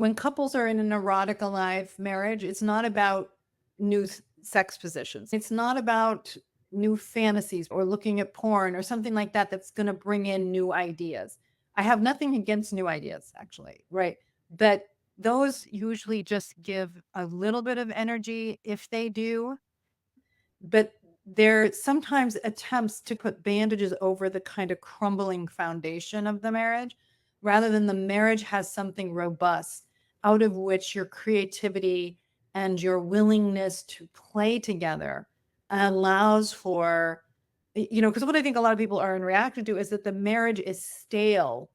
When couples are in an erotic alive marriage, it's not about new sex positions. It's not about new fantasies or looking at porn or something like that that's going to bring in new ideas. I have nothing against new ideas, actually, right? But those usually just give a little bit of energy if they do. But there sometimes attempts to put bandages over the kind of crumbling foundation of the marriage rather than the marriage has something robust out of which your creativity and your willingness to play together allows for, because what I think a lot of people are reacting to is that the marriage is stale.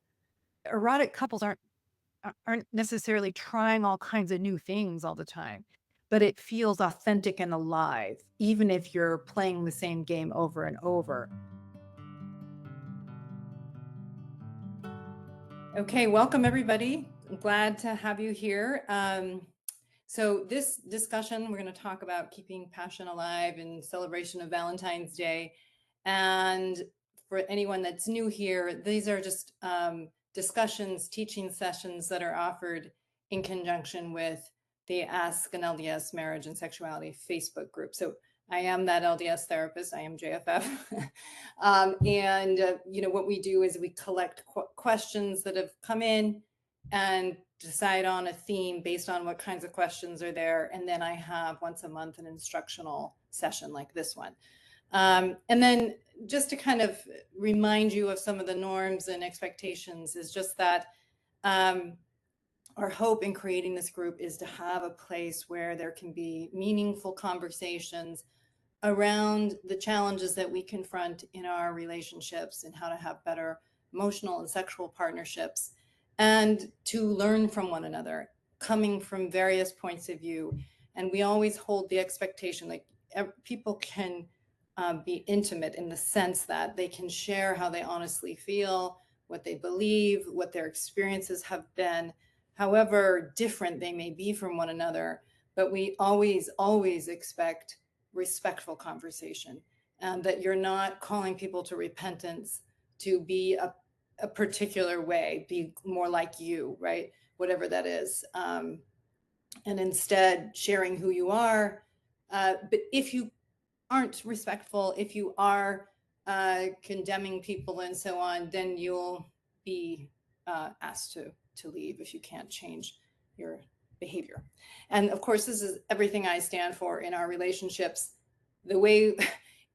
Erotic couples aren't necessarily trying all kinds of new things all the time, but it feels authentic and alive, even if you're playing the same game over and over. Okay, welcome everybody. I'm glad to have you here. So this discussion, we're going to talk about keeping passion alive in celebration of Valentine's Day. And for anyone that's new here, these are just discussions, teaching sessions that are offered in conjunction with the Ask an LDS Marriage and Sexuality Facebook group. So I am that LDS therapist. I am JFF. What we do is we collect questions that have come in and decide on a theme based on what kinds of questions are there. And then I have once a month an instructional session like this one. And then just to kind of remind you of some of the norms and expectations is just that our hope in creating this group is to have a place where there can be meaningful conversations around the challenges that we confront in our relationships and how to have better emotional and sexual partnerships, and to learn from one another, coming from various points of view. And we always hold the expectation like people can be intimate in the sense that they can share how they honestly feel, what they believe, what their experiences have been, however different they may be from one another. But we always expect respectful conversation, and that you're not calling people to repentance to be a particular way, be more like you, right? Whatever that is. And instead sharing who you are. But if you aren't respectful, if you are condemning people and so on, then you'll be asked to leave if you can't change your behavior. And of course, this is everything I stand for in our relationships. The way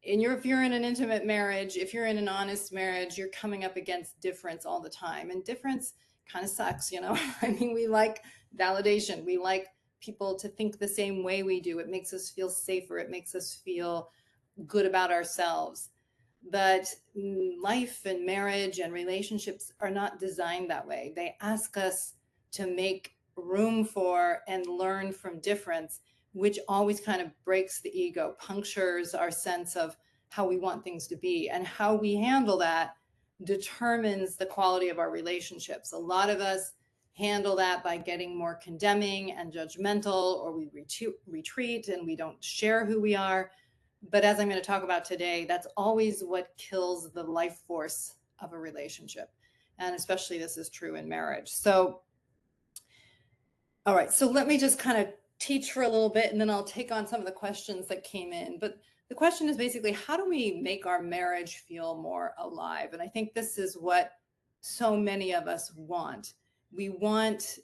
if you're in an intimate marriage, if you're in an honest marriage, you're coming up against difference all the time. And difference kind of sucks, I mean, we like validation. We like people to think the same way we do. It makes us feel safer. It makes us feel good about ourselves. But life and marriage and relationships are not designed that way. They ask us to make room for and learn from difference, which always kind of breaks the ego, punctures our sense of how we want things to be. And how we handle that determines the quality of our relationships. A lot of us handle that by getting more condemning and judgmental, or we retreat and we don't share who we are. But as I'm going to talk about today, that's always what kills the life force of a relationship. And especially this is true in marriage. So, all right, so let me just kind of teach for a little bit, and then I'll take on some of the questions that came in. But the question is basically, how do we make our marriage feel more alive? And I think this is what so many of us want. We want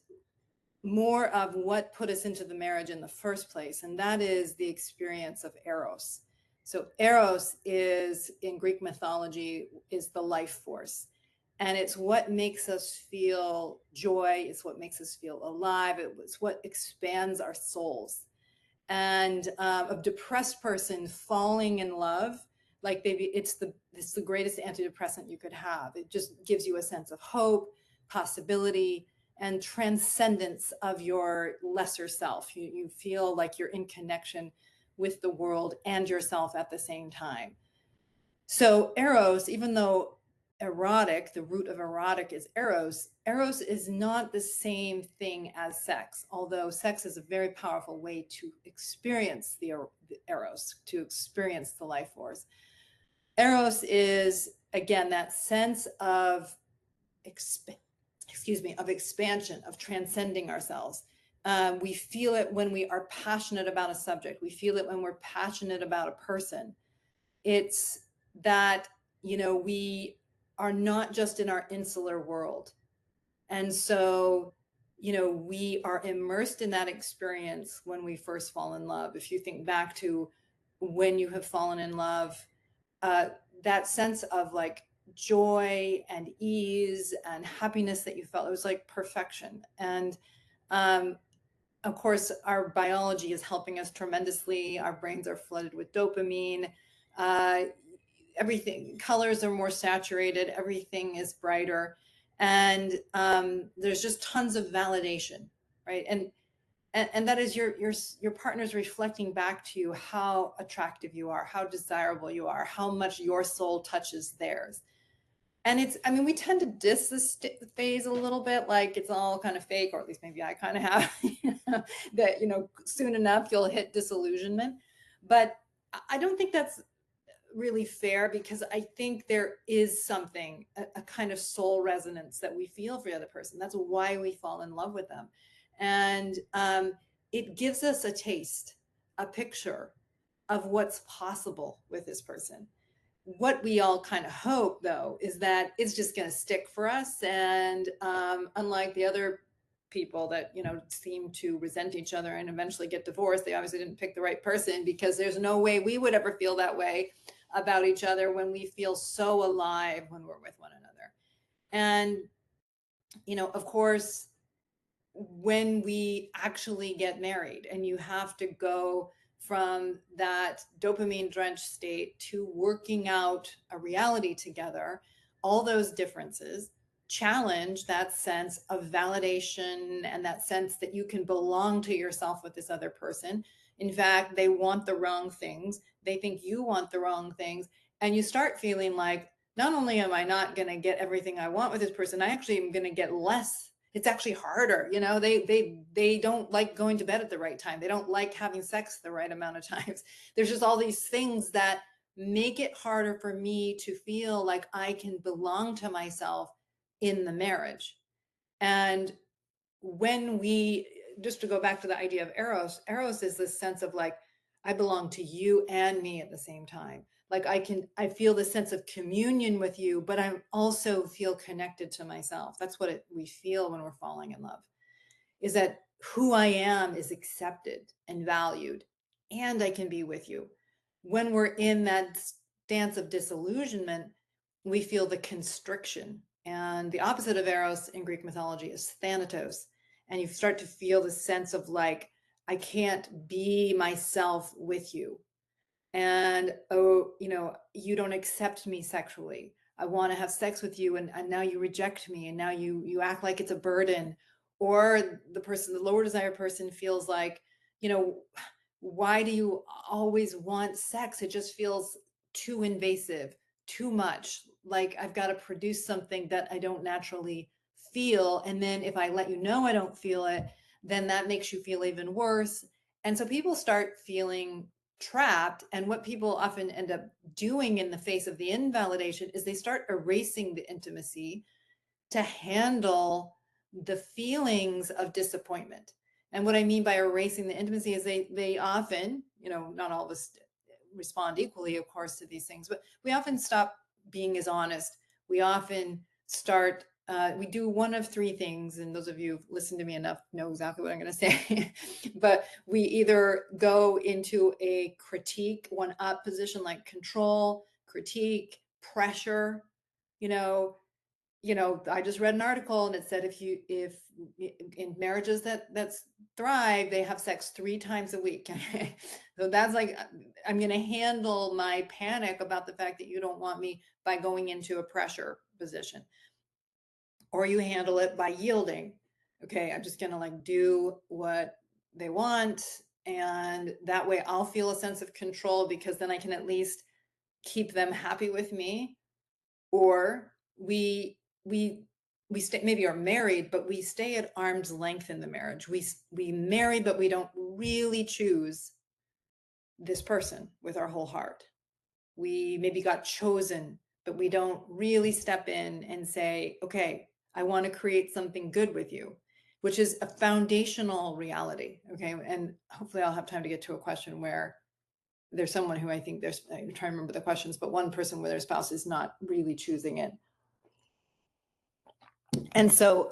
more of what put us into the marriage in the first place, and that is the experience of eros. So eros is, in Greek mythology, is the life force. And it's what makes us feel joy. It's what makes us feel alive. It's what expands our souls. And a depressed person falling in love, like it's the greatest antidepressant you could have. It just gives you a sense of hope, possibility, and transcendence of your lesser self. You feel like you're in connection with the world and yourself at the same time. So eros, even though erotic, the root of erotic is eros, eros is not the same thing as sex, although sex is a very powerful way to experience the eros, to experience the life force. Eros is, again, that sense of excuse me, of expansion, of transcending ourselves. We feel it when we are passionate about a subject. We feel it when we're passionate about a person. It's that, we are not just in our insular world. And so, we are immersed in that experience when we first fall in love. If you think back to when you have fallen in love, uh, that sense of like joy and ease and happiness that you felt, it was like perfection. And um, of course, our biology is helping us tremendously. Our brains are flooded with dopamine. Uh, Everything, colors are more saturated, everything is brighter. And there's just tons of validation, right? And that is your partner's reflecting back to you how attractive you are, how desirable you are, how much your soul touches theirs. And it's, I mean, we tend to diss this phase a little bit, like it's all kind of fake, or at least maybe I kind of have, that, soon enough you'll hit disillusionment. But I don't think that's really fair, because I think there is something, a kind of soul resonance that we feel for the other person. That's why we fall in love with them. And it gives us a taste, a picture of what's possible with this person. What we all kind of hope, though, is that it's just going to stick for us. And unlike the other people that, seem to resent each other and eventually get divorced, they obviously didn't pick the right person, because there's no way we would ever feel that way about each other when we feel so alive when we're with one another. And, of course, when we actually get married and you have to go from that dopamine drenched state to working out a reality together, all those differences challenge that sense of validation and that sense that you can belong to yourself with this other person. In fact, they want the wrong things. They think you want the wrong things. And you start feeling like, not only am I not going to get everything I want with this person, I actually am going to get less. It's actually harder. They don't like going to bed at the right time. They don't like having sex the right amount of times. There's just all these things that make it harder for me to feel like I can belong to myself in the marriage. And when we, just to go back to the idea of eros is this sense of like, I belong to you and me at the same time. Like I feel this sense of communion with you, but I also feel connected to myself. That's what we feel when we're falling in love, is that who I am is accepted and valued, and I can be with you. When we're in that stance of disillusionment, we feel the constriction. And the opposite of eros in Greek mythology is thanatos. And you start to feel the sense of like, I can't be myself with you. And, oh, you don't accept me sexually. I want to have sex with you, and now you reject me, and now you act like it's a burden. Or the lower desire person feels like, you know, why do you always want sex? It just feels too invasive, too much. Like I've got to produce something that I don't naturally feel. And then if I let you know I don't feel it, then that makes you feel even worse. And so people start feeling trapped. And what people often end up doing in the face of the invalidation is they start erasing the intimacy to handle the feelings of disappointment. And what I mean by erasing the intimacy is they often, not all of us respond equally, of course, to these things, but we often stop being as honest. We often start, we do one of three things, and those of you who've listened to me enough know exactly what I'm going to say. But we either go into a critique, one up position, like control, critique, pressure, you know, I just read an article and it said if in marriages that's thrive, they have sex 3 times a week. So that's like, I'm going to handle my panic about the fact that you don't want me by going into a pressure position. Or you handle it by yielding. Okay, I'm just going to like do what they want, and that way I'll feel a sense of control, because then I can at least keep them happy with me. Or we stay, maybe are married, but we stay at arm's length in the marriage. We marry, but we don't really choose this person with our whole heart. We maybe got chosen, but we don't really step in and say, okay, I want to create something good with you, which is a foundational reality. Okay. And hopefully I'll have time to get to a question where there's someone who I think I'm trying to remember the questions, but one person where their spouse is not really choosing it. And so,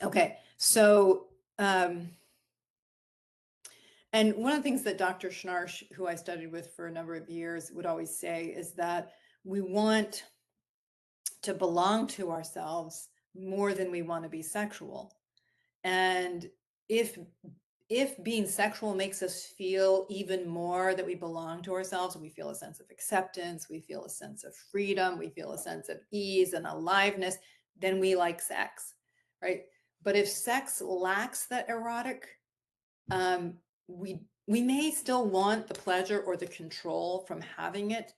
okay. So, and one of the things that Dr. Schnarch, who I studied with for a number of years, would always say is that we want to belong to ourselves more than we want to be sexual. And if being sexual makes us feel even more that we belong to ourselves, we feel a sense of acceptance, we feel a sense of freedom, we feel a sense of ease and aliveness, then we like sex, right? But if sex lacks that erotic, we may still want the pleasure or the control from having it,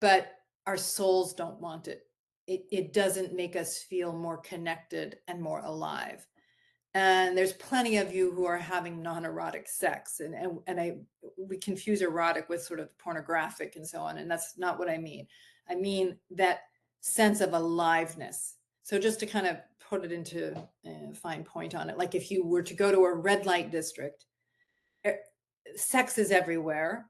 but our souls don't want it. It doesn't make us feel more connected and more alive. And there's plenty of you who are having non-erotic sex, and we confuse erotic with sort of pornographic and so on, and that's not what I mean. I mean that sense of aliveness. So just to kind of put it into a fine point on it, like if you were to go to a red light district, sex is everywhere,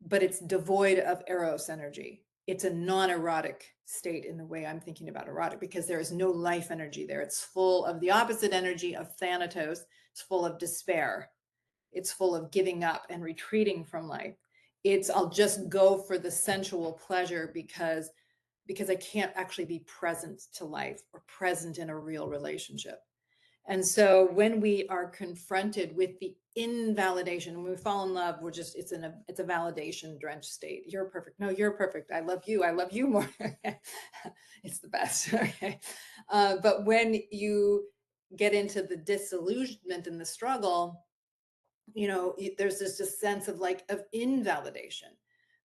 but it's devoid of eros energy. It's a non-erotic state in the way I'm thinking about erotic, because there is no life energy there. It's full of the opposite energy of thanatos. It's full of despair. It's full of giving up and retreating from life. I'll just go for the sensual pleasure because I can't actually be present to life or present in a real relationship. And so when we are confronted with the invalidation, when we fall in love, it's a validation drenched state. You're perfect. No, you're perfect. I love you. I love you more. It's the best. Okay. But when you get into the disillusionment and the struggle, there's this sense of invalidation,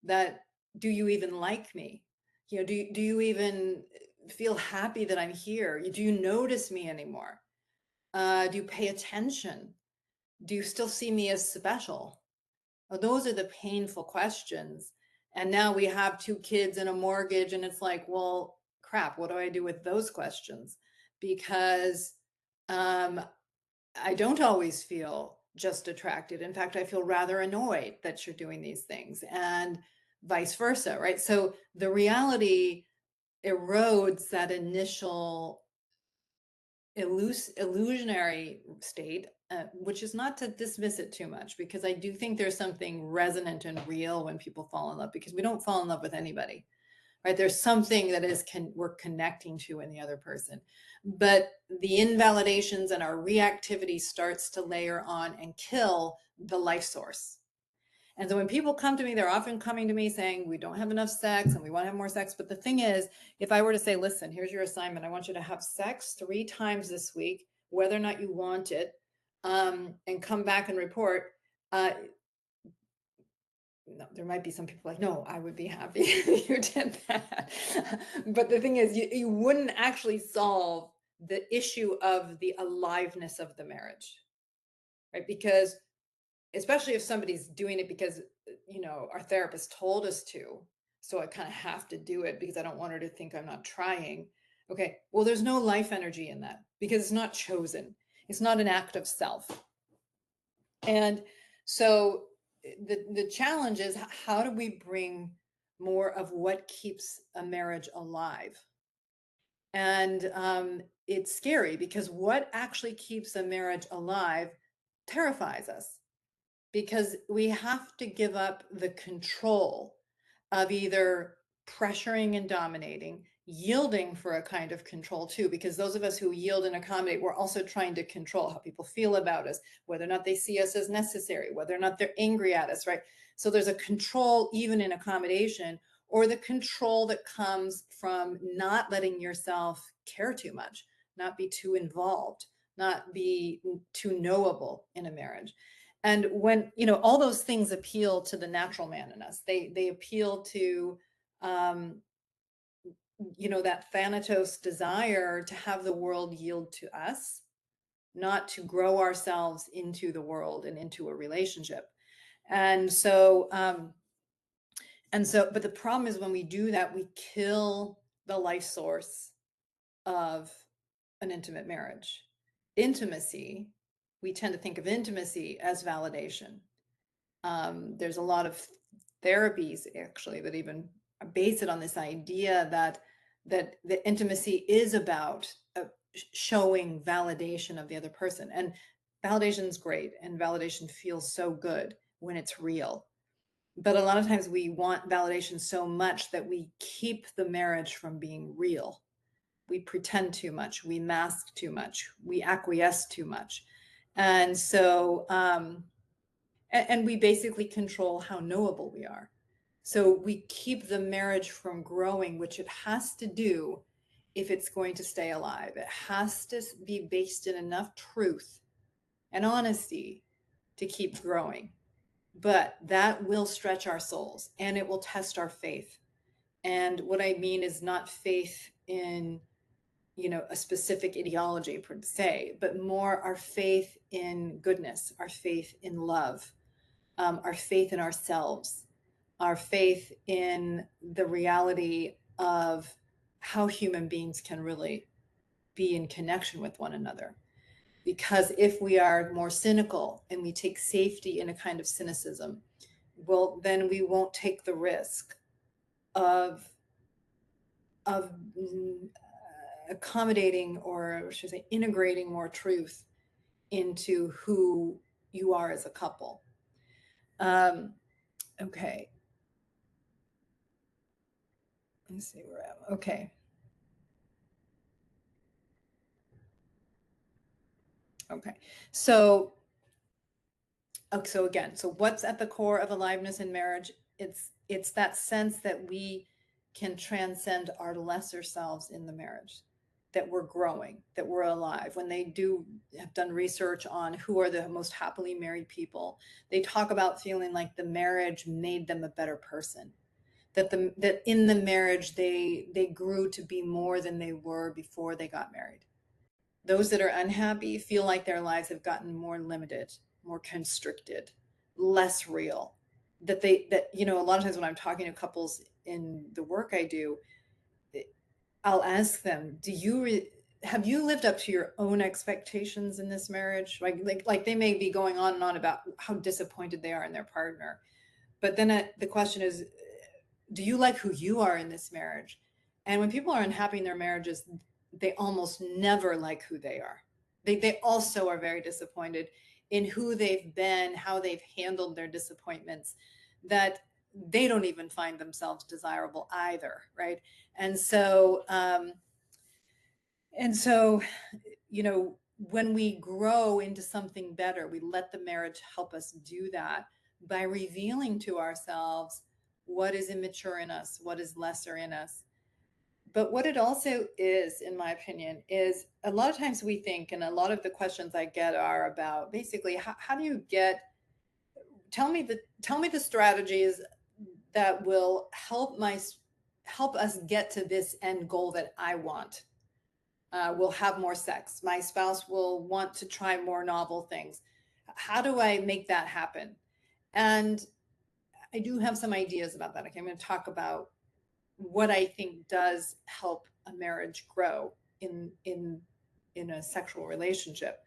that do you even like me? Do you even feel happy that I'm here? Do you notice me anymore? Do you pay attention? Do you still see me as special? Well, those are the painful questions. And now we have 2 kids and a mortgage, and it's like, well, crap, what do I do with those questions? Because I don't always feel just attracted. In fact, I feel rather annoyed that you're doing these things, and vice versa, right? So the reality erodes that initial illusionary state, which is not to dismiss it too much, because I do think there's something resonant and real when people fall in love, because we don't fall in love with anybody, right? There's something that we're connecting to in the other person, but the invalidations and our reactivity starts to layer on and kill the life source. And so when people come to me, they're often coming to me saying, we don't have enough sex and we want to have more sex. But the thing is, if I were to say, listen, here's your assignment, I want you to have sex 3 times this week, whether or not you want it, and come back and report, no, there might be some people like, no, I would be happy if you did that. But the thing is, you wouldn't actually solve the issue of the aliveness of the marriage, right? Because especially if somebody's doing it because our therapist told us to, so I kind of have to do it because I don't want her to think I'm not trying. Okay, well, there's no life energy in that, because it's not chosen. It's not an act of self. And so the challenge is, how do we bring more of what keeps a marriage alive? And it's scary, because what actually keeps a marriage alive terrifies us, because we have to give up the control of either pressuring and dominating, yielding for a kind of control too, because those of us who yield and accommodate, we're also trying to control how people feel about us, whether or not they see us as necessary, whether or not they're angry at us, right? So there's a control even in accommodation, or the control that comes from not letting yourself care too much, not be too involved, not be too knowable in a marriage. And when, all those things appeal to the natural man in us, they appeal to, that thanatos desire to have the world yield to us, not to grow ourselves into the world and into a relationship. And so, but the problem is, when we do that, we kill the life source of an intimate marriage. Intimacy, we tend to think of intimacy as validation. There's a lot of therapies actually that even base it on this idea that the intimacy is about showing validation of the other person. And validation is great, and validation feels so good when it's real. But a lot of times we want validation so much that we keep the marriage from being real. We pretend too much, we mask too much, we acquiesce too much. And so, and we basically control how knowable we are. So we keep the marriage from growing, which it has to do if it's going to stay alive. It has to be based in enough truth and honesty to keep growing. But that will stretch our souls and it will test our faith. And what I mean is not faith in, a specific ideology per se, but more our faith in goodness, our faith in love, our faith in ourselves, our faith in the reality of how human beings can really be in connection with one another. Because if we are more cynical and we take safety in a kind of cynicism, well, then we won't take the risk of of accommodating, or should I say integrating more truth into who you are as a couple. Okay. Let's see where I'm. Okay. Okay. So, so again, so what's at the core of aliveness in marriage? It's that sense that we can transcend our lesser selves in the marriage, that we're growing, that we're alive. When they have done research on who are the most happily married people, they talk about feeling like the marriage made them a better person. That in the marriage they grew to be more than they were before they got married. Those that are unhappy feel like their lives have gotten more limited, more constricted, less real. That a lot of times when I'm talking to couples in the work I do, I'll ask them, have you lived up to your own expectations in this marriage? Like they may be going on and on about how disappointed they are in their partner. But then the question is, do you like who you are in this marriage? And when people are unhappy in their marriages, they almost never like who they are. They also are very disappointed in who they've been, how they've handled their disappointments, that they don't even find themselves desirable either, right? And so, and so, when we grow into something better, we let the marriage help us do that by revealing to ourselves what is immature in us, what is lesser in us. But what it also is, in my opinion, is a lot of times we think, and a lot of the questions I get are about basically how do you tell me the strategies that will help us get to this end goal that I want. We'll have more sex. My spouse will want to try more novel things. How do I make that happen? And I do have some ideas about that. Okay, I'm going to talk about what I think does help a marriage grow in a sexual relationship.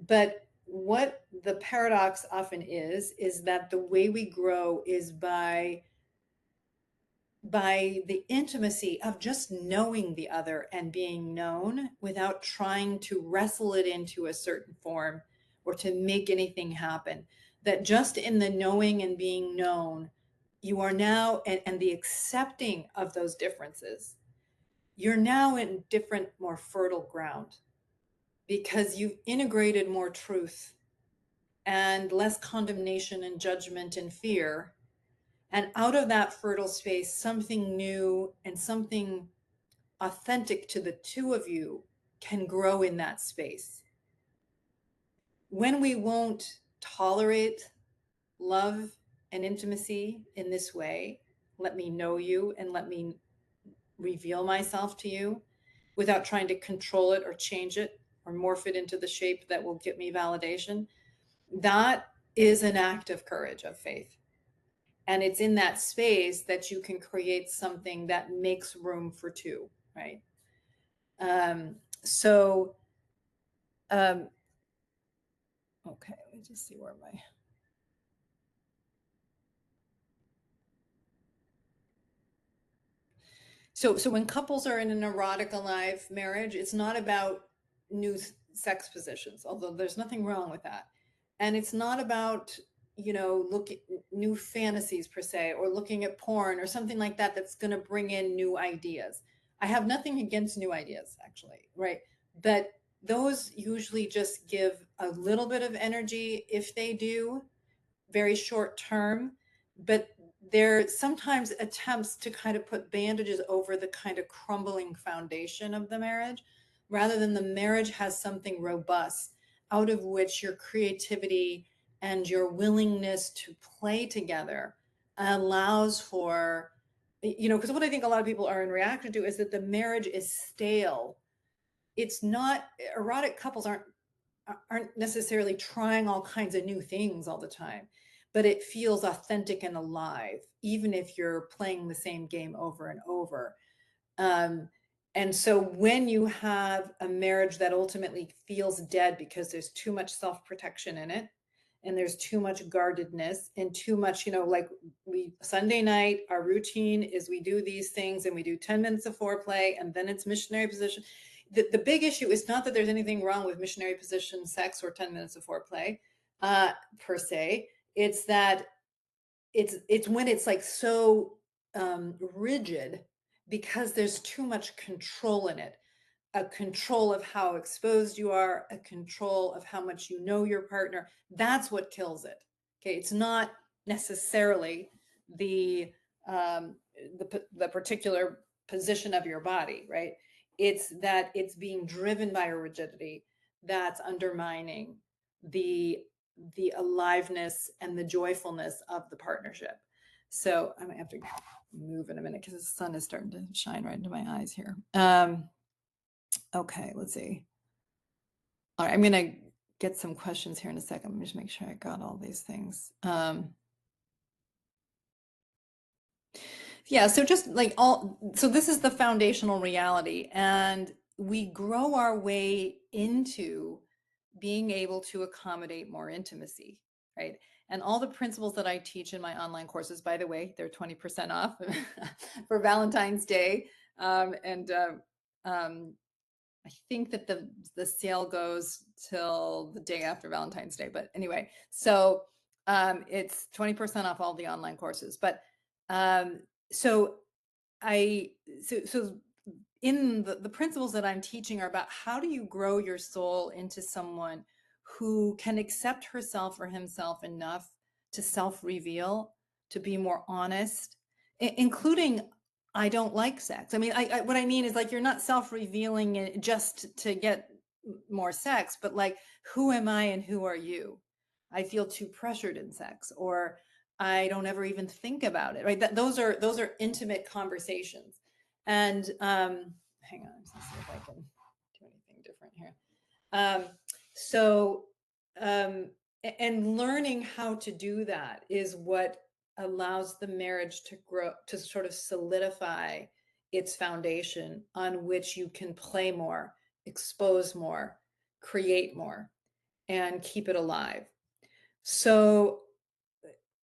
But what the paradox often is that the way we grow is by the intimacy of just knowing the other and being known without trying to wrestle it into a certain form or to make anything happen. That just in the knowing and being known, you are now, and the accepting of those differences, you're now in different, more fertile ground because you've integrated more truth and less condemnation and judgment and fear. And out of that fertile space, something new and something authentic to the two of you can grow in that space. When we won't tolerate love and intimacy in this way, let me know you and let me reveal myself to you without trying to control it or change it or morph it into the shape that will get me validation, that is an act of courage, of faith. And it's in that space that you can create something that makes room for two, right? So, okay, let me just see where my. So when couples are in an erotic alive marriage, it's not about new sex positions, although there's nothing wrong with that. And it's not about, looking new fantasies per se, or looking at porn or something like that that's going to bring in new ideas. I have nothing against new ideas, actually, right? But those usually just give a little bit of energy if they do, very short term, but there sometimes attempts to kind of put bandages over the kind of crumbling foundation of the marriage, rather than the marriage has something robust out of which your creativity and your willingness to play together allows for, because what I think a lot of people are in reaction to is that the marriage is stale. It's not. Erotic couples aren't necessarily trying all kinds of new things all the time, but it feels authentic and alive, even if you're playing the same game over and over. Um, and so when you have a marriage that ultimately feels dead because there's too much self-protection in it, and there's too much guardedness and too much, like Sunday night, our routine is we do these things and we do 10 minutes of foreplay and then it's missionary position. The big issue is not that there's anything wrong with missionary position sex or 10 minutes of foreplay per se. It's that it's when it's like so rigid because there's too much control in it, a control of how exposed you are, a control of how much you know your partner. That's what kills it. Okay, it's not necessarily the the particular position of your body, right? It's that it's being driven by a rigidity that's undermining the aliveness and the joyfulness of the partnership. So I might have to move in a minute because the sun is starting to shine right into my eyes here. Okay, let's see. All right, I'm gonna get some questions here in a second. Let me just make sure I got all these things. Yeah, so just like so this is the foundational reality, and we grow our way into being able to accommodate more intimacy, right? And all the principles that I teach in my online courses, by the way, they're 20% off for Valentine's Day. And I think that the sale goes till the day after Valentine's Day. But anyway, so it's 20% off all the online courses. But so so in the principles that I'm teaching are about how do you grow your soul into someone who can accept herself or himself enough to self-reveal, to be more honest, including I don't like sex. I mean, what I mean is like you're not self-revealing it just to get more sex, but like who am I and who are you? I feel too pressured in sex, or I don't ever even think about it, right? Those are intimate conversations. And hang on, let's see if I can do anything different here. So and learning how to do that is what allows the marriage to grow, to sort of solidify its foundation on which you can play more, expose more, create more, and keep it alive. So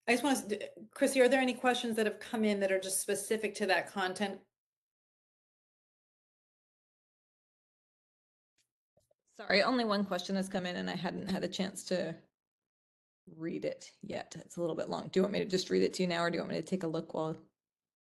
I just want to, Chrissy, are there any questions that have come in that are just specific to that content? Sorry, only one question has come in and I hadn't had a chance to read it yet. It's a little bit long. Do you want me to just read it to you now, or do you want me to take a look while?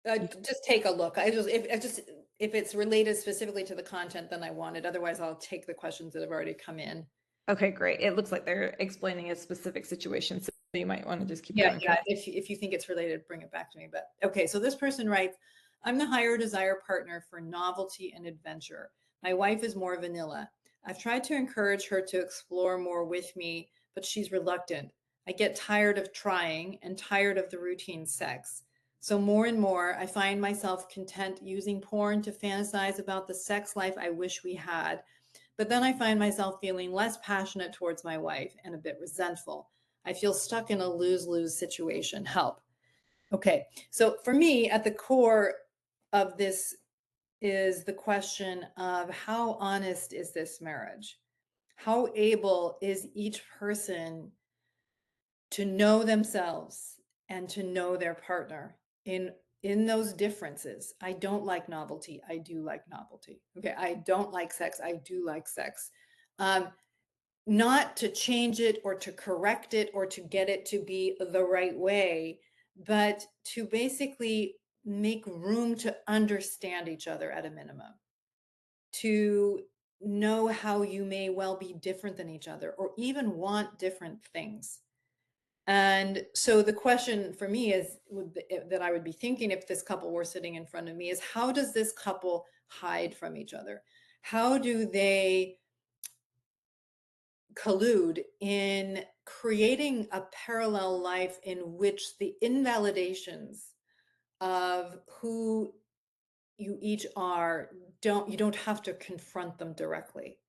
Just take a look. If it's related specifically to the content, then I want it. Otherwise, I'll take the questions that have already come in. Okay, great. It looks like they're explaining a specific situation, so you might want to just keep going. Yeah. If you think it's related, bring it back to me. But okay, so this person writes, I'm the higher desire partner for novelty and adventure. My wife is more vanilla. I've tried to encourage her to explore more with me, but she's reluctant. I get tired of trying and tired of the routine sex. So more and more, I find myself content using porn to fantasize about the sex life I wish we had. But then I find myself feeling less passionate towards my wife and a bit resentful. I feel stuck in a lose-lose situation. Help. Okay. So for me, at the core of this is the question of how honest is this marriage? How able is each person to know themselves and to know their partner in those differences? I don't like novelty. I do like novelty. Okay, I don't like sex. I do like sex. Um, Not to change it or to correct it or to get it to be the right way, but to basically make room to understand each other at a minimum, to know how you may well be different than each other or even want different things. And so the question for me is that I would be thinking if this couple were sitting in front of me is, how does this couple hide from each other? How do they collude in creating a parallel life in which the invalidations of who you each are, you don't have to confront them directly?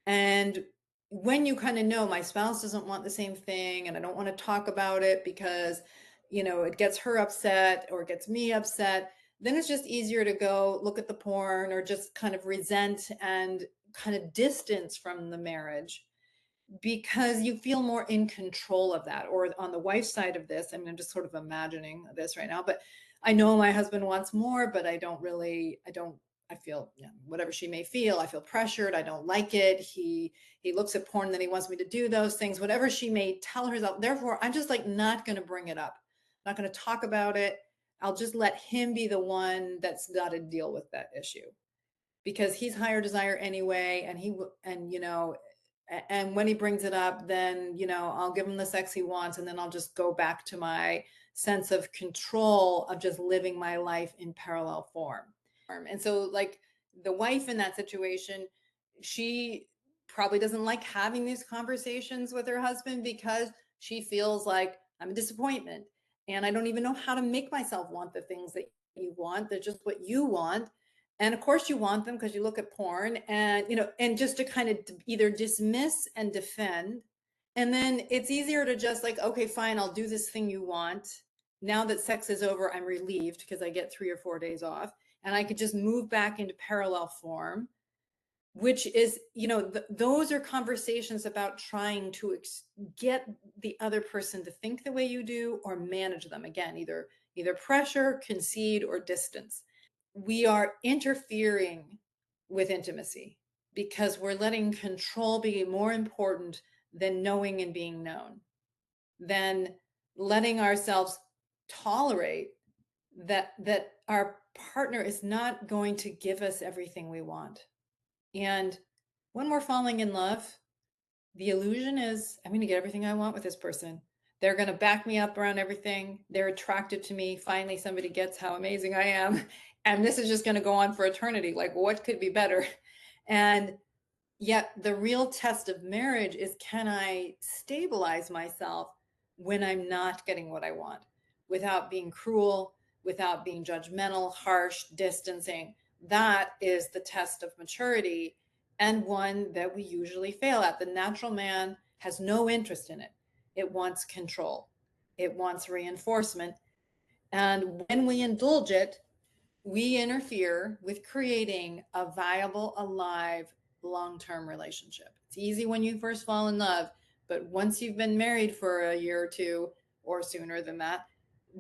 And when you kind of know my spouse doesn't want the same thing and I don't want to talk about it because, it gets her upset or it gets me upset, then it's just easier to go look at the porn or just kind of resent and kind of distance from the marriage because you feel more in control of that. Or on the wife side of this, I mean, I'm just sort of imagining this right now, but I know my husband wants more, but I feel, whatever she may feel, I feel pressured. I don't like it. He looks at porn, then he wants me to do those things, whatever she may tell herself. Therefore, I'm just like not going to bring it up, not going to talk about it. I'll just let him be the one that's got to deal with that issue because he's higher desire anyway. And when he brings it up, then, I'll give him the sex he wants. And then I'll just go back to my sense of control of just living my life in parallel form. And so, like, the wife in that situation, she probably doesn't like having these conversations with her husband because she feels like I'm a disappointment and I don't even know how to make myself want the things that you want. They're just what you want. And of course you want them because you look at porn and, and just to kind of either dismiss and defend. And then it's easier to just like, okay, fine, I'll do this thing you want. Now that sex is over, I'm relieved because I get 3 or 4 days off and I could just move back into parallel form, which is, those are conversations about trying to get the other person to think the way you do or manage them. Again, either pressure, concede, or distance. We are interfering with intimacy because we're letting control be more important than knowing and being known, than letting ourselves tolerate that our partner is not going to give us everything we want. And when we're falling in love, the illusion is I'm going to get everything I want with this person. They're going to back me up around everything. They're attracted to me. Finally, somebody gets how amazing I am. And this is just going to go on for eternity. Like, what could be better? And yet, the real test of marriage is, can I stabilize myself when I'm not getting what I want without being cruel, without being judgmental, harsh, distancing? That is the test of maturity, and one that we usually fail at. The natural man has no interest in it. It wants control, it wants reinforcement. And when we indulge it, we interfere with creating a viable, alive, long-term relationship. It's easy when you first fall in love, but once you've been married for a year or two, or sooner than that,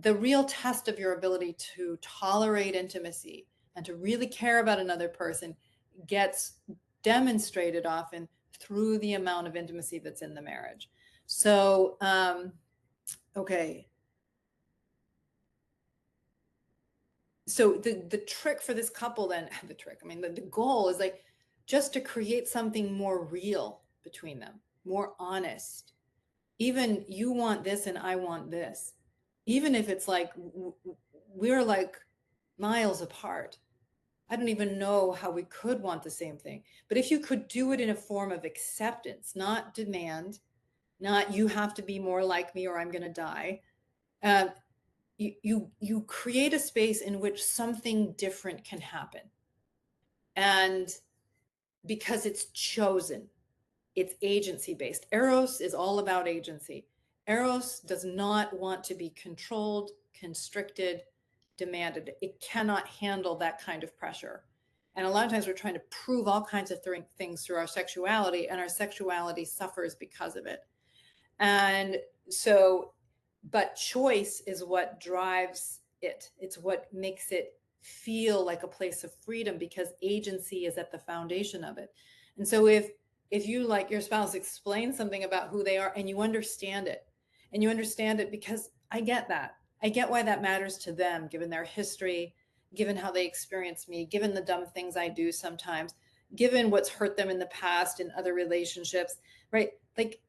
the real test of your ability to tolerate intimacy and to really care about another person gets demonstrated often through the amount of intimacy that's in the marriage. So, okay, so the trick for this couple then, the trick, I mean, the goal is like just to create something more real between them, more honest. Even you want this and I want this, even if it's like we're like miles apart. I don't even know how we could want the same thing, but if you could do it in a form of acceptance, not demand, not you have to be more like me or I'm going to die. uh, you create a space in which something different can happen. And because it's chosen, it's agency based. Eros is all about agency. Eros does not want to be controlled, constricted, demanded. It cannot handle that kind of pressure. And a lot of times we're trying to prove all kinds of things through our sexuality, and our sexuality suffers because of it. And so, but choice is what drives it. It's what makes it feel like a place of freedom, because agency is at the foundation of it. And so if you, like, your spouse explains something about who they are and you understand it, and you understand it because I get that. I get why that matters to them, given their history, given how they experience me, given the dumb things I do sometimes, given what's hurt them in the past in other relationships, right? Like,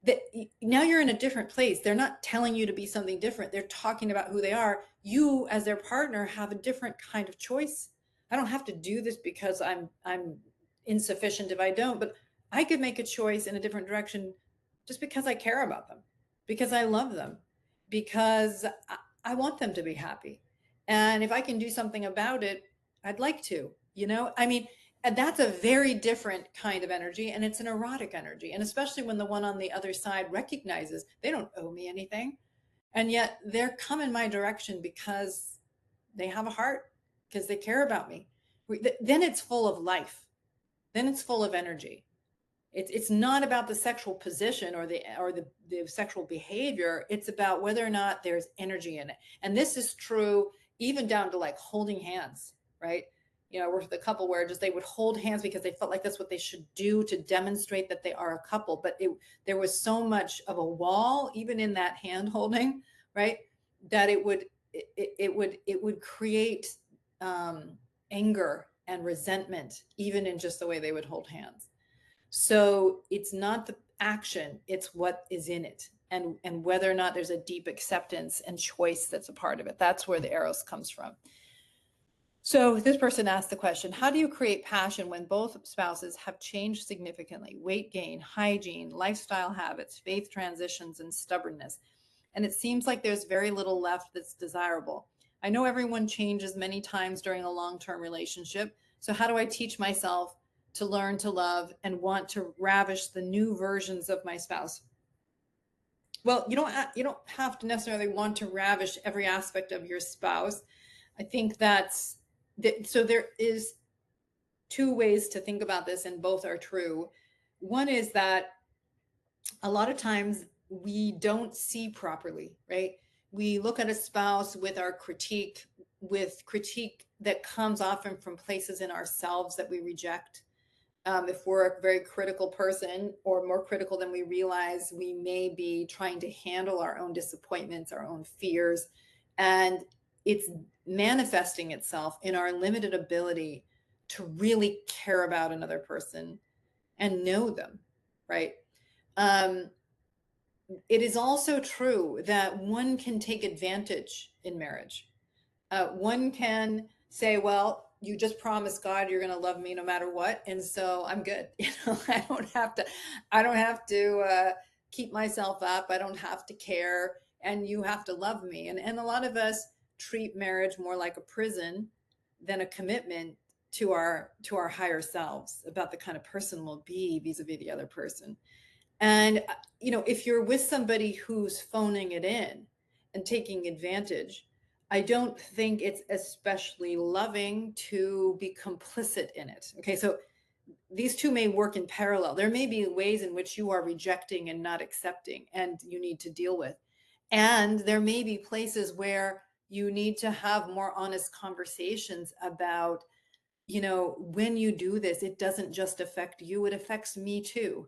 that now you're in a different place. They're not telling you to be something different. They're talking about who they are. You, as their partner, have a different kind of choice. I don't have to do this because I'm insufficient if I don't, but I could make a choice in a different direction just because I care about them, because I love them, because I want them to be happy. And if I can do something about it, I'd like to, I mean, and that's a very different kind of energy, and it's an erotic energy. And especially when the one on the other side recognizes they don't owe me anything, and yet they're coming my direction because they have a heart, because they care about me. Then it's full of life. Then it's full of energy. It's not about the sexual position or the sexual behavior. It's about whether or not there's energy in it. And this is true even down to like holding hands, right? We're with a couple where just they would hold hands because they felt like that's what they should do to demonstrate that they are a couple. But there was so much of a wall even in that hand holding, right? That it would create anger and resentment even in just the way they would hold hands. So it's not the action, it's what is in it, and whether or not there's a deep acceptance and choice that's a part of it. That's where the eros comes from. So this person asked the question, how do you create passion when both spouses have changed significantly? Weight gain, hygiene, lifestyle habits, faith transitions, and stubbornness. And it seems like there's very little left that's desirable. I know everyone changes many times during a long-term relationship. So how do I teach myself to learn to love and want to ravish the new versions of my spouse? Well, you don't have to necessarily want to ravish every aspect of your spouse. I think so there is two ways to think about this, and both are true. One is that a lot of times we don't see properly, right? We look at a spouse with critique that comes often from places in ourselves that we reject. If we're a very critical person, or more critical than we realize, we may be trying to handle our own disappointments, our own fears, and it's manifesting itself in our limited ability to really care about another person and know them, right? Um, it is also true that one can take advantage in marriage. One can say, well, you just promised God you're going to love me no matter what, and so I'm good. I don't have to keep myself up. I don't have to care, and you have to love me. And a lot of us treat marriage more like a prison than a commitment to our higher selves, about the kind of person we'll be vis-a-vis the other person. And if you're with somebody who's phoning it in and taking advantage, I don't think it's especially loving to be complicit in it. Okay, so these two may work in parallel. There may be ways in which you are rejecting and not accepting, and you need to deal with. And there may be places where you need to have more honest conversations about, when you do this, it doesn't just affect you, it affects me too,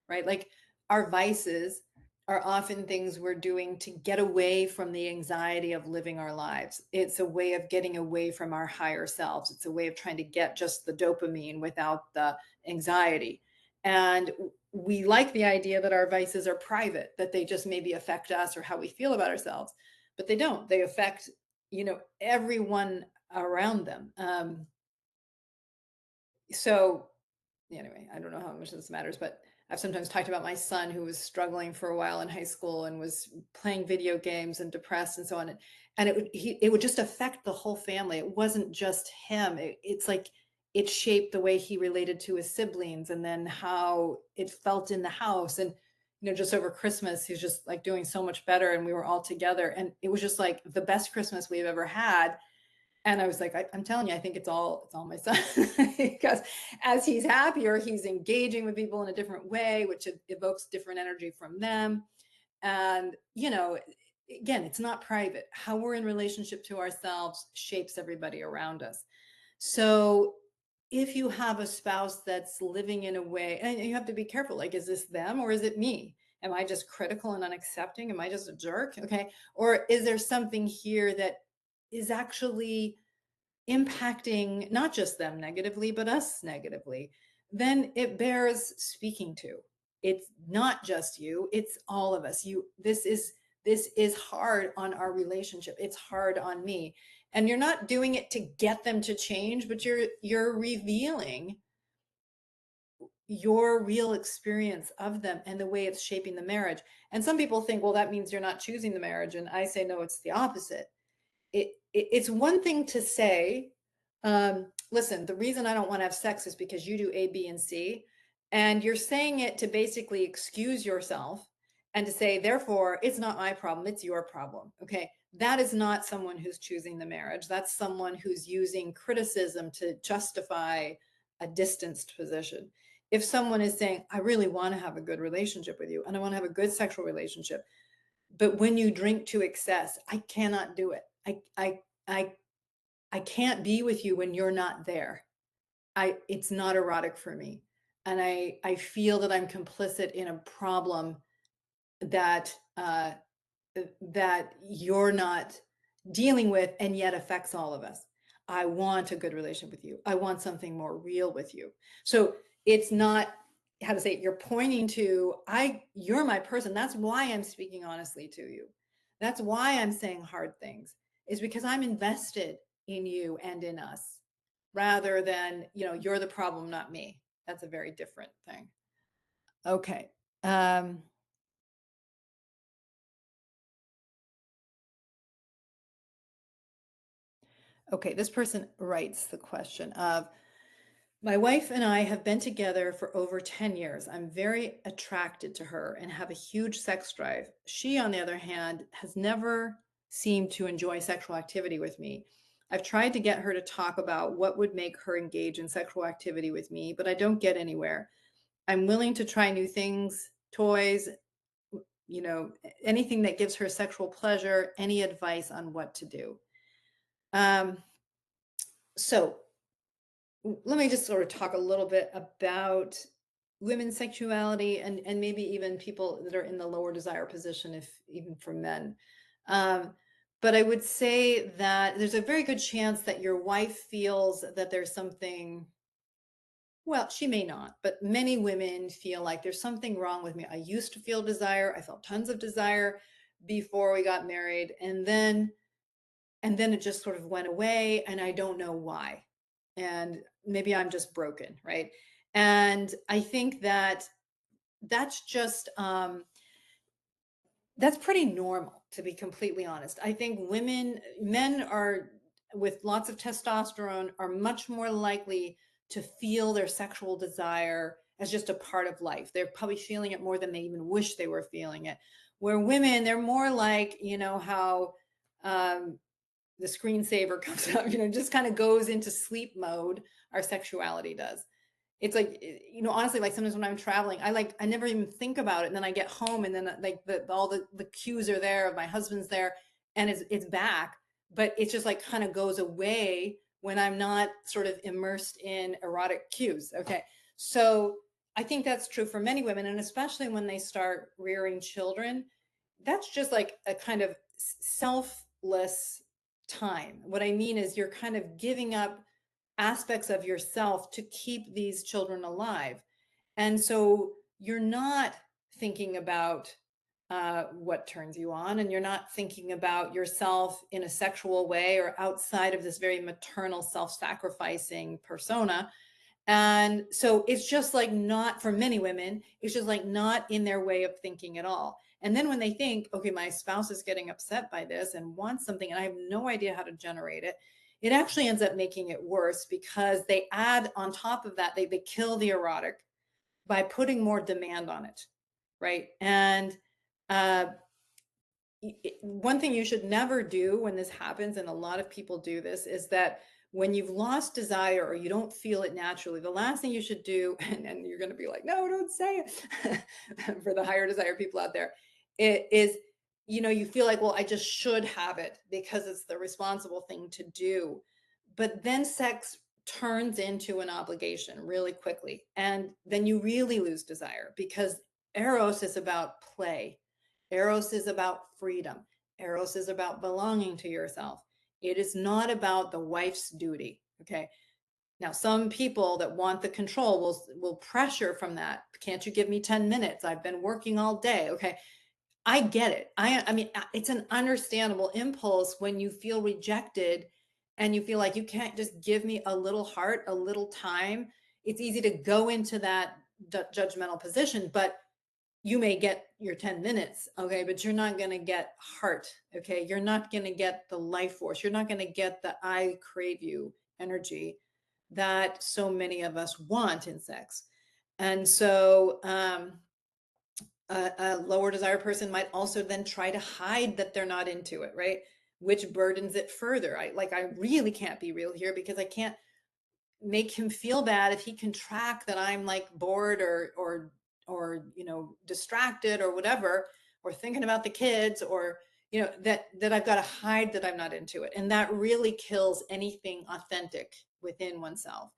right? Like, our vices are often things we're doing to get away from the anxiety of living our lives. It's a way of getting away from our higher selves. It's a way of trying to get just the dopamine without the anxiety. And we like the idea that our vices are private, that they just maybe affect us or how we feel about ourselves, but they don't. They affect, everyone around them. So anyway, I don't know how much this matters, but I've sometimes talked about my son who was struggling for a while in high school and was playing video games and depressed and so on. And it would just affect the whole family. It wasn't just him. It's like it shaped the way he related to his siblings, and then how it felt in the house. And just over Christmas, he's just like doing so much better. And we were all together. And it was just like the best Christmas we've ever had. And I was like, I'm telling you, I think it's all my son. Because as he's happier, he's engaging with people in a different way, which evokes different energy from them. And, again, it's not private. How we're in relationship to ourselves shapes everybody around us. So if you have a spouse that's living in a way, and you have to be careful, like, is this them or is it me? Am I just critical and unaccepting? Am I just a jerk? Okay. Or is there something here that is actually impacting not just them negatively, but us negatively? Then it bears speaking to. It's not just you, it's all of us. This is hard on our relationship. It's hard on me. And you're not doing it to get them to change, but you're revealing your real experience of them and the way it's shaping the marriage. And some people think, well, that means you're not choosing the marriage. And I say, no, it's the opposite. It's one thing to say, listen, the reason I don't want to have sex is because you do A, B, and C. And you're saying it to basically excuse yourself and to say, therefore, it's not my problem, it's your problem. Okay. That is not someone who's choosing the marriage. That's someone who's using criticism to justify a distanced position. If someone is saying, I really want to have a good relationship with you and I want to have a good sexual relationship, but when you drink to excess, I cannot do it. I can't be with you when you're not there. It's not erotic for me. And I feel that I'm complicit in a problem that that you're not dealing with and yet affects all of us. I want a good relationship with you. I want something more real with you. So it's not how to say it, you're pointing to you're my person. That's why I'm speaking honestly to you. That's why I'm saying hard things, is because I'm invested in you and in us rather than, you're the problem, not me. That's a very different thing. Okay. Okay, this person writes the question of, my wife and I have been together for over 10 years. I'm very attracted to her and have a huge sex drive. She, on the other hand, has never seemed to enjoy sexual activity with me. I've tried to get her to talk about what would make her engage in sexual activity with me, but I don't get anywhere. I'm willing to try new things, toys, you know, anything that gives her sexual pleasure. Any advice on what to do? Um, so let me just sort of talk a little bit about women's sexuality and maybe even people that are in the lower desire position, if even for men. Um, but I would say that there's a very good chance that your wife feels that there's something, well, she may not, but many women feel like there's something wrong with me. I used to feel desire. I felt tons of desire before we got married. And then it just sort of went away and I don't know why. And maybe I'm just broken, right? And I think that that's just that's pretty normal, to be completely honest. I think men are, with lots of testosterone, are much more likely to feel their sexual desire as just a part of life. They're probably feeling it more than they even wish they were feeling it. Where women, they're more like, how um, the screensaver comes up, just kind of goes into sleep mode. Our sexuality does. It's like, honestly, like sometimes when I'm traveling, I never even think about it. And then I get home and then like all the cues are there of my husband's there and it's back, but it's just like kind of goes away when I'm not sort of immersed in erotic cues. Okay. So I think that's true for many women. And especially when they start rearing children, that's just like a kind of selfless time. What I mean is you're kind of giving up aspects of yourself to keep these children alive. And so you're not thinking about what turns you on, and you're not thinking about yourself in a sexual way or outside of this very maternal, self-sacrificing persona. And so it's just like, not for many women, it's just like not in their way of thinking at all. And then when they think, okay, my spouse is getting upset by this and wants something, and I have no idea how to generate it, it actually ends up making it worse because they add on top of that, they kill the erotic by putting more demand on it, right? And uh, one thing you should never do when this happens, and a lot of people do this, is that when you've lost desire or you don't feel it naturally, the last thing you should do, and you're going to be like, no, don't say it, for the higher desire people out there, it is, you feel like, well, I just should have it because it's the responsible thing to do. But then sex turns into an obligation really quickly. And then you really lose desire, because Eros is about play. Eros is about freedom. Eros is about belonging to yourself. It is not about the wife's duty. Okay. Now, some people that want the control will pressure from that. Can't you give me 10 minutes? I've been working all day. Okay. I get it. I mean, it's an understandable impulse when you feel rejected and you feel like you can't just give me a little heart, a little time. It's easy to go into that judgmental position, but you may get your 10 minutes, okay, but you're not going to get heart, okay? You're not going to get the life force. You're not going to get the I crave you energy that so many of us want in sex. And so, a lower desire person might also then try to hide that they're not into it, right? Which burdens it further. I really can't be real here because I can't make him feel bad if he can track that I'm like bored or distracted or whatever, or thinking about the kids, or that I've got to hide that I'm not into it. And that really kills anything authentic within oneself.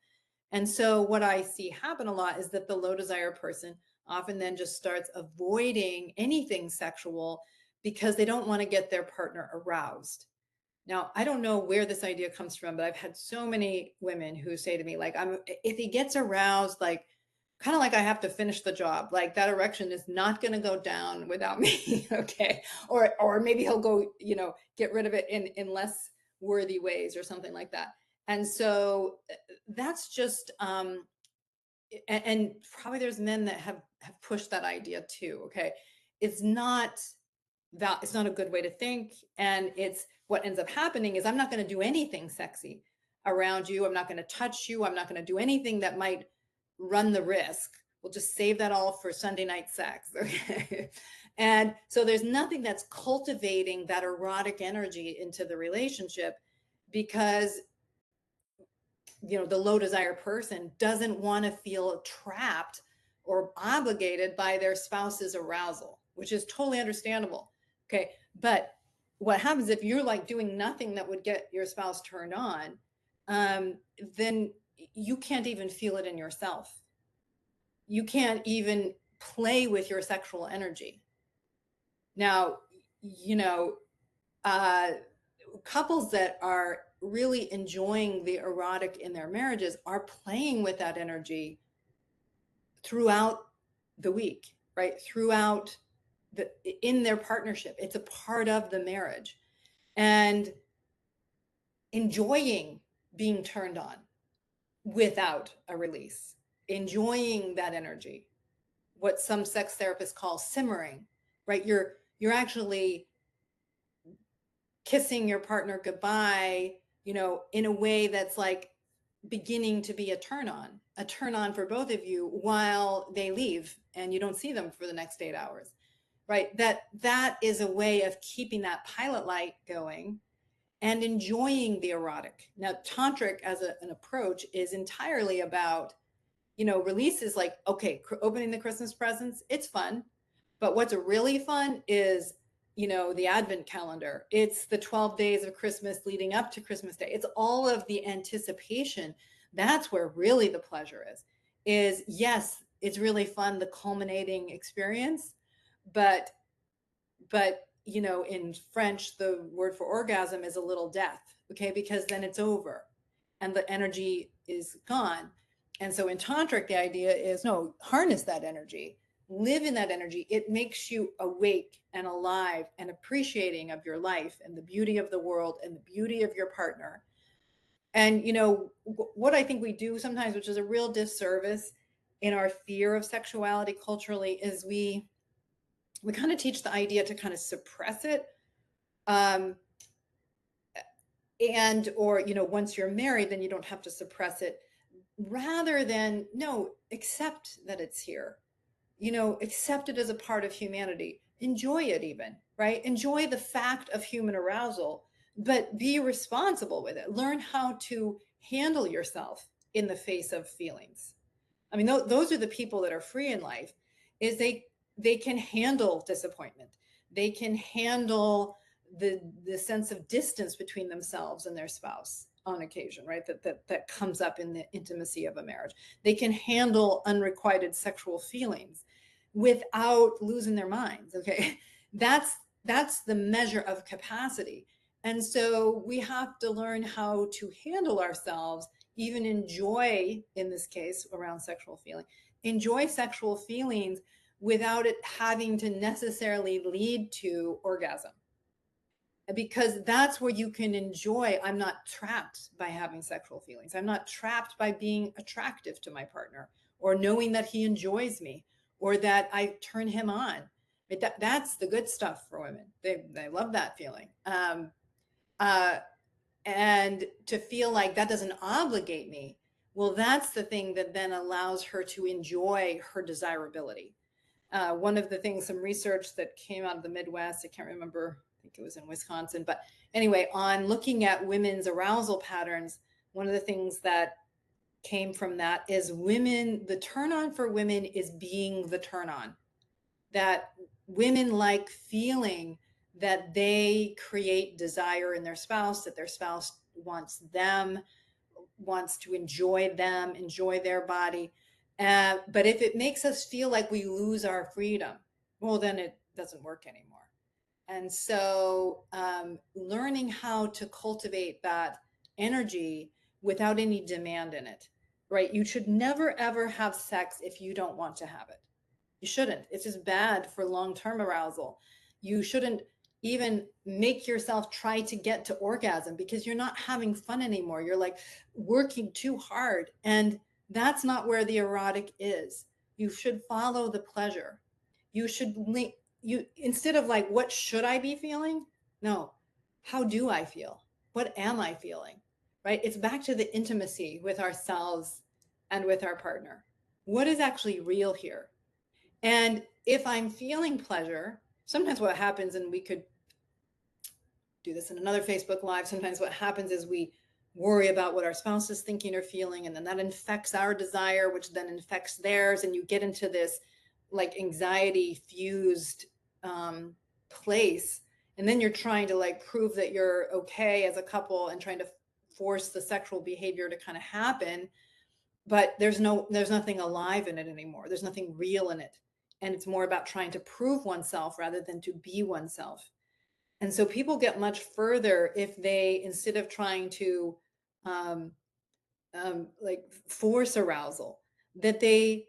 And so what I see happen a lot is that the low desire person often then just starts avoiding anything sexual because they don't want to get their partner aroused. Now, I don't know where this idea comes from, but I've had so many women who say to me, like, if he gets aroused, like, kind of like I have to finish the job, like that erection is not going to go down without me. Okay. Or maybe he'll go, get rid of it in less worthy ways or something like that. And so that's just, and probably there's men that have pushed that idea too. Okay. It's not that, it's not a good way to think. And it's what ends up happening is I'm not going to do anything sexy around you. I'm not going to touch you. I'm not going to do anything that might run the risk. We'll just save that all for Sunday night sex. Okay. And so there's nothing that's cultivating that erotic energy into the relationship, because the low desire person doesn't want to feel trapped or obligated by their spouse's arousal, which is totally understandable. Okay. But what happens if you're like doing nothing that would get your spouse turned on, then you can't even feel it in yourself. You can't even play with your sexual energy. Now, you know, uh, couples that are really enjoying the erotic in their marriages are playing with that energy throughout the week, right? Throughout in their partnership. It's a part of the marriage, and enjoying being turned on without a release, enjoying that energy, what some sex therapists call simmering, right? You're actually kissing your partner goodbye, in a way that's like beginning to be a turn on for both of you while they leave and you don't see them for the next 8 hours, right? That is a way of keeping that pilot light going and enjoying the erotic. Now, tantric as an approach is entirely about, releases like, okay, opening the Christmas presents, it's fun. But what's really fun is, the Advent calendar. It's the 12 days of Christmas leading up to Christmas Day. It's all of the anticipation. That's where really the pleasure is yes, it's really fun, the culminating experience, but in French, the word for orgasm is a little death, okay, because then it's over and the energy is gone. And so in tantric, the idea is no, harness that energy, live in that energy. It makes you awake and alive and appreciating of your life and the beauty of the world and the beauty of your partner. And what I think we do sometimes, which is a real disservice in our fear of sexuality culturally, is we kind of teach the idea to kind of suppress it, um, and or once you're married then you don't have to suppress it, rather than no, accept that it's here, accept it as a part of humanity. Enjoy it even, right? Enjoy the fact of human arousal, but be responsible with it. Learn how to handle yourself in the face of feelings. I mean, those are the people that are free in life, is they can handle disappointment. They can handle the sense of distance between themselves and their spouse on occasion, right? That comes up in the intimacy of a marriage. They can handle unrequited sexual feelings without losing their minds. Okay. That's the measure of capacity. And so we have to learn how to handle ourselves, even enjoy, in this case, around sexual feeling, enjoy sexual feelings without it having to necessarily lead to orgasm. Because that's where you can enjoy. I'm not trapped by having sexual feelings. I'm not trapped by being attractive to my partner, or knowing that he enjoys me, or that I turn him on. That's the good stuff for women. They love that feeling. Uh, and to feel like that doesn't obligate me, well, that's the thing that then allows her to enjoy her desirability. One of the things, some research that came out of the Midwest, I can't remember, I think it was in Wisconsin, but anyway, on looking at women's arousal patterns, one of the things that came from that is women, the turn on for women is being the turn on. That women like feeling that they create desire in their spouse, that their spouse wants them, wants to enjoy them, enjoy their body. But if it makes us feel like we lose our freedom, well, then it doesn't work anymore. And so learning how to cultivate that energy without any demand in it, right? You should never, ever have sex if you don't want to have it. You shouldn't. It's just bad for long-term arousal. You shouldn't even make yourself try to get to orgasm, because you're not having fun anymore. You're like working too hard. And that's not where the erotic is. You should follow the pleasure. You should you, instead of like, what should I be feeling? No. How do I feel? What am I feeling? Right? It's back to the intimacy with ourselves and with our partner. What is actually real here? And if I'm feeling pleasure, sometimes what happens, and we could do this in another Facebook Live, sometimes what happens is we worry about what our spouse is thinking or feeling, and then that infects our desire, which then infects theirs. And you get into this like anxiety fused place. And then you're trying to like prove that you're okay as a couple and trying to force the sexual behavior to kind of happen, but there's nothing alive in it anymore. There's nothing real in it. And it's more about trying to prove oneself rather than to be oneself. And so people get much further if they, instead of trying to um, like force arousal, that they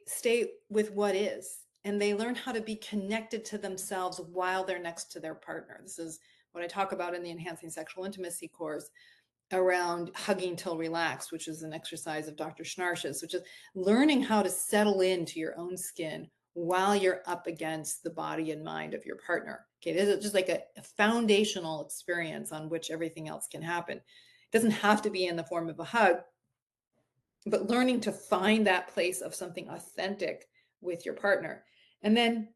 stay with what is, and they learn how to be connected to themselves while they're next to their partner. This is what I talk about in the Enhancing Sexual Intimacy course around hugging till relaxed, which is an exercise of Dr. Schnarch's, which is learning how to settle into your own skin while you're up against the body and mind of your partner. Okay, this is just like a foundational experience on which everything else can happen. It doesn't have to be in the form of a hug, but learning to find that place of something authentic with your partner. And then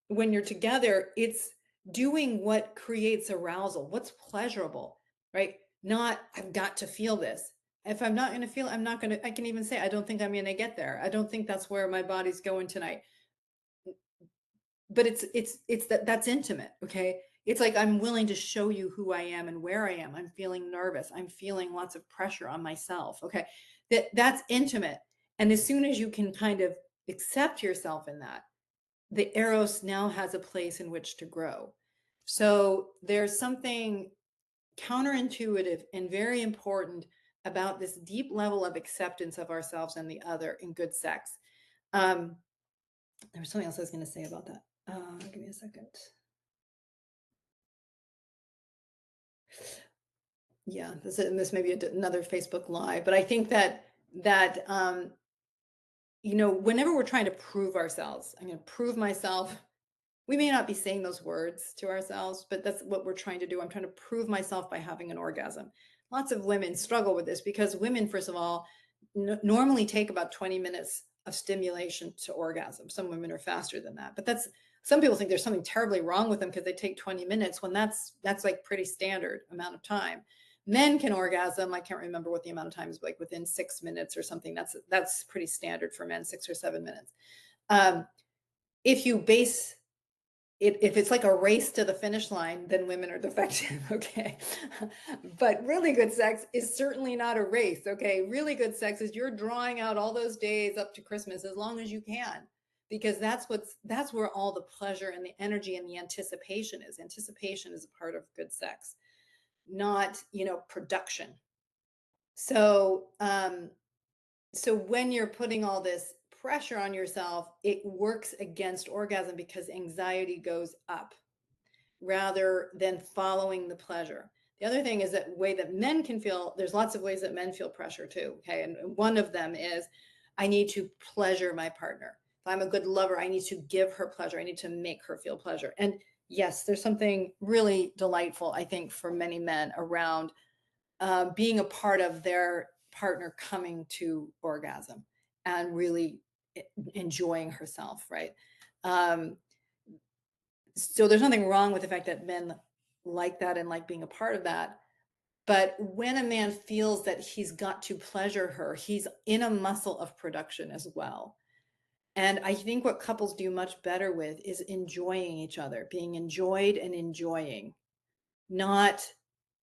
when you're together, it's doing what creates arousal, what's pleasurable, right? Not, I've got to feel this. If I'm not going to feel, I'm not going to, I can even say, I don't think I'm going to get there. I don't think that's where my body's going tonight. But it's that's intimate. Okay. It's like, I'm willing to show you who I am and where I am. I'm feeling nervous. I'm feeling lots of pressure on myself. Okay. That's intimate. And as soon as you can kind of accept yourself in that, the eros now has a place in which to grow. So there's something counterintuitive and very important about this deep level of acceptance of ourselves and the other in good sex. There was something else I was going to say about that. Give me a second. Yeah, this may be another Facebook Live, but I think that whenever we're trying to prove ourselves, I'm going to prove myself. We may not be saying those words to ourselves, but that's what we're trying to do. I'm trying to prove myself by having an orgasm. Lots of women struggle with this because women, first of all, normally take about 20 minutes of stimulation to orgasm. Some women are faster than that, but some people think there's something terribly wrong with them because they take 20 minutes when that's like pretty standard amount of time. Men can orgasm. I can't remember what the amount of time is, like within 6 minutes or something. That's pretty standard for men, 6 or 7 minutes. If you base it, if it's like a race to the finish line, then women are defective. Okay. But really good sex is certainly not a race. Okay. Really good sex is you're drawing out all those days up to Christmas as long as you can, because that's where all the pleasure and the energy and the anticipation is. Anticipation is a part of good sex, not, production. So, so when you're putting all this pressure on yourself, it works against orgasm because anxiety goes up rather than following the pleasure. The other thing is that way that men can feel, there's lots of ways that men feel pressure too. Okay. And one of them is I need to pleasure my partner. If I'm a good lover, I need to give her pleasure. I need to make her feel pleasure. And yes, there's something really delightful, I think, for many men around being a part of their partner coming to orgasm and really enjoying herself, right? Um, so there's nothing wrong with the fact that men like that and like being a part of that. But when a man feels that he's got to pleasure her, he's in a muscle of production as well. And I think what couples do much better with is enjoying each other, being enjoyed and enjoying, not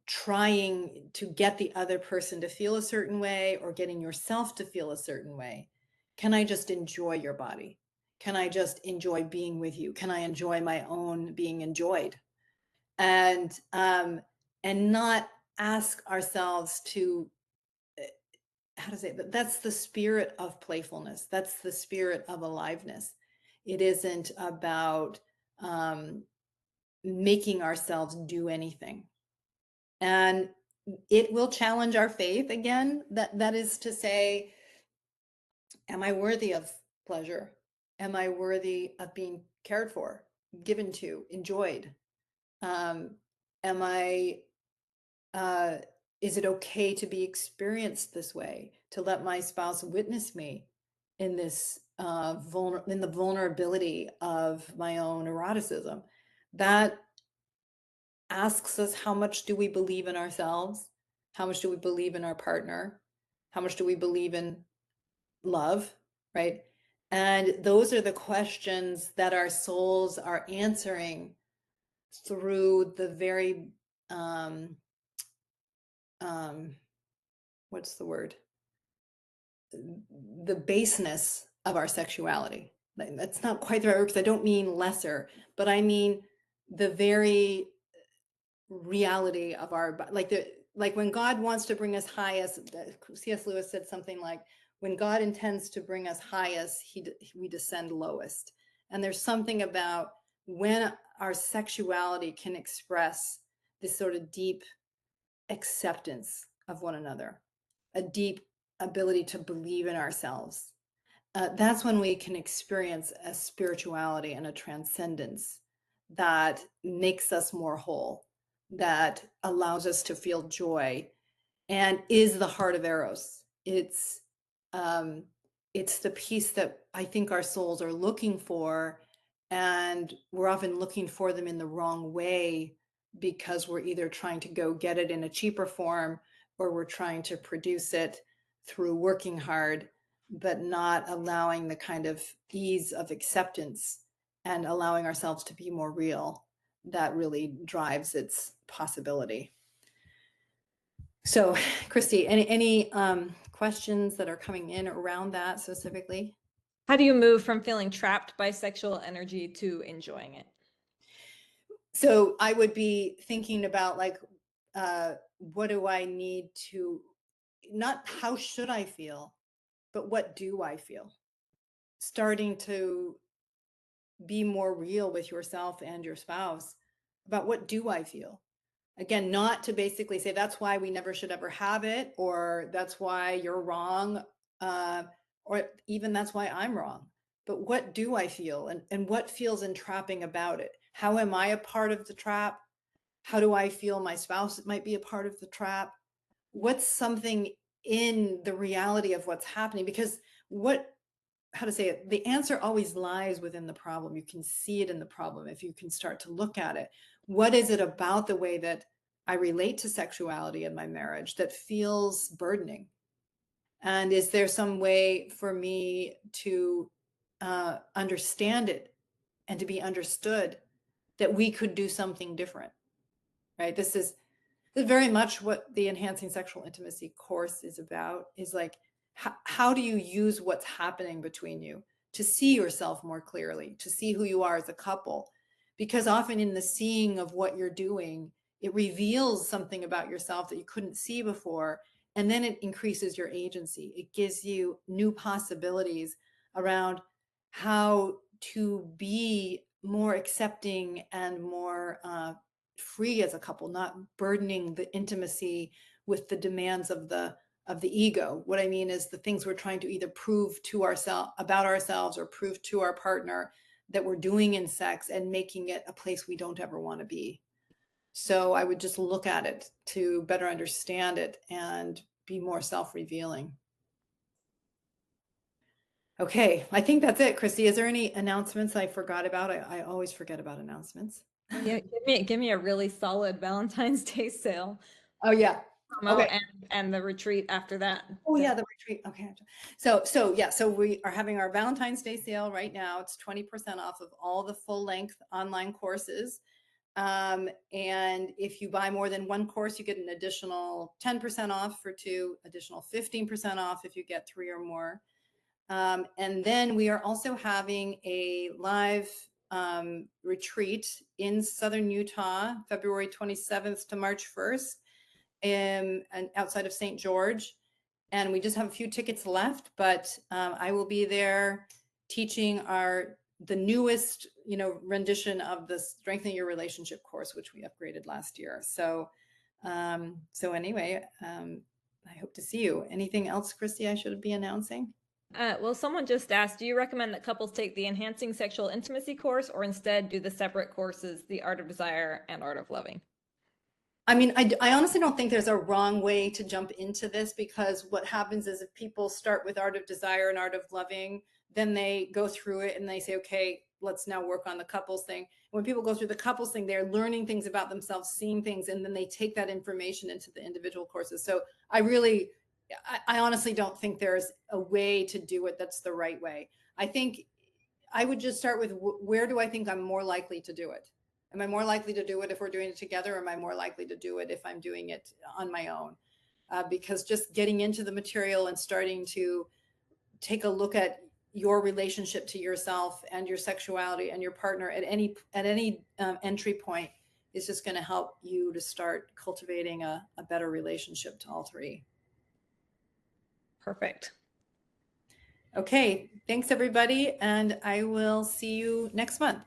trying to get the other person to feel a certain way or getting yourself to feel a certain way. Can I just enjoy your body? Can I just enjoy being with you? Can I enjoy my own being enjoyed? And not ask ourselves to how to say it, that's the spirit of playfulness. That's the spirit of aliveness. It isn't about making ourselves do anything. And it will challenge our faith again. That is to say, am I worthy of pleasure? Am I worthy of being cared for, given to, enjoyed? Am I uh, is it okay to be experienced this way, to let my spouse witness me in this in the vulnerability of my own eroticism? That asks us, how much do we believe in ourselves? How much do we believe in our partner? How much do we believe in love, right? And those are the questions that our souls are answering through the very um, what's the word? The baseness of our sexuality. That's not quite the right word, because I don't mean lesser, but I mean the very reality of our, like when God wants to bring us highest. C.S. Lewis said something like, when God intends to bring us highest, we descend lowest. And there's something about when our sexuality can express this sort of deep acceptance of one another, a deep ability to believe in ourselves. That's when we can experience a spirituality and a transcendence that makes us more whole, that allows us to feel joy, and is the heart of Eros. Um, it's the piece that I think our souls are looking for, and we're often looking for them in the wrong way because we're either trying to go get it in a cheaper form, or we're trying to produce it through working hard, but not allowing the kind of ease of acceptance and allowing ourselves to be more real that really drives its possibility. So, Christy, any questions that are coming in around that specifically? How do you move from feeling trapped by sexual energy to enjoying it? So I would be thinking about, like, what do I need to, not how should I feel, but what do I feel? Starting to be more real with yourself and your spouse about, what do I feel? Again, not to basically say that's why we never should ever have it, or that's why you're wrong, uh, or even that's why I'm wrong. But what do I feel, and what feels entrapping about it? How am I a part of the trap? How do I feel my spouse might be a part of the trap? What's something in the reality of what's happening? Because what how to say it, the answer always lies within the problem. You can see it in the problem if you can start to look at it. What is it about the way that I relate to sexuality in my marriage that feels burdening? And is there some way for me to understand it and to be understood that we could do something different, right? This is very much what the Enhancing Sexual Intimacy course is about, is like, how do you use what's happening between you to see yourself more clearly, to see who you are as a couple? Because often in the seeing of what you're doing, it reveals something about yourself that you couldn't see before. And then it increases your agency. It gives you new possibilities around how to be more accepting and more free as a couple, not burdening the intimacy with the demands of the ego. What I mean is the things we're trying to either prove to ourselves about ourselves or prove to our partner that we're doing in sex, and making it a place we don't ever want to be. So I would just look at it to better understand it and be more self-revealing. Okay, I think that's it. Christy, is there any announcements I forgot about? I always forget about announcements. Oh yeah, give me a really solid Valentine's Day sale Oh yeah. promo, Okay. and the retreat after that. Oh yeah, the retreat. Okay. So yeah, so we are having our Valentine's Day sale right now. It's 20% off of all the full length online courses. And if you buy more than one course, you get an additional 10% off for two, additional 15% off if you get three or more. And then we are also having a live retreat in Southern Utah, February 27th to March 1st, and outside of St. George. And we just have a few tickets left, but I will be there teaching the newest, rendition of the Strengthening Your Relationship course, which we upgraded last year. So anyway, I hope to see you. Anything else, Christy, I should be announcing? Well, someone just asked, do you recommend that couples take the Enhancing Sexual Intimacy course or instead do the separate courses, the Art of Desire and Art of Loving? I mean, I honestly don't think there's a wrong way to jump into this, because what happens is if people start with Art of Desire and Art of Loving, then they go through it and they say, okay, let's now work on the couples thing. When people go through the couples thing, they're learning things about themselves, seeing things, and then they take that information into the individual courses. So I honestly don't think there's a way to do it that's the right way. I think I would just start with where do I think I'm more likely to do it? Am I more likely to do it if we're doing it together? Or am I more likely to do it if I'm doing it on my own? Because just getting into the material and starting to take a look at your relationship to yourself and your sexuality and your partner at any entry point is just going to help you to start cultivating a better relationship to all three. Perfect. Okay, thanks everybody, and I will see you next month.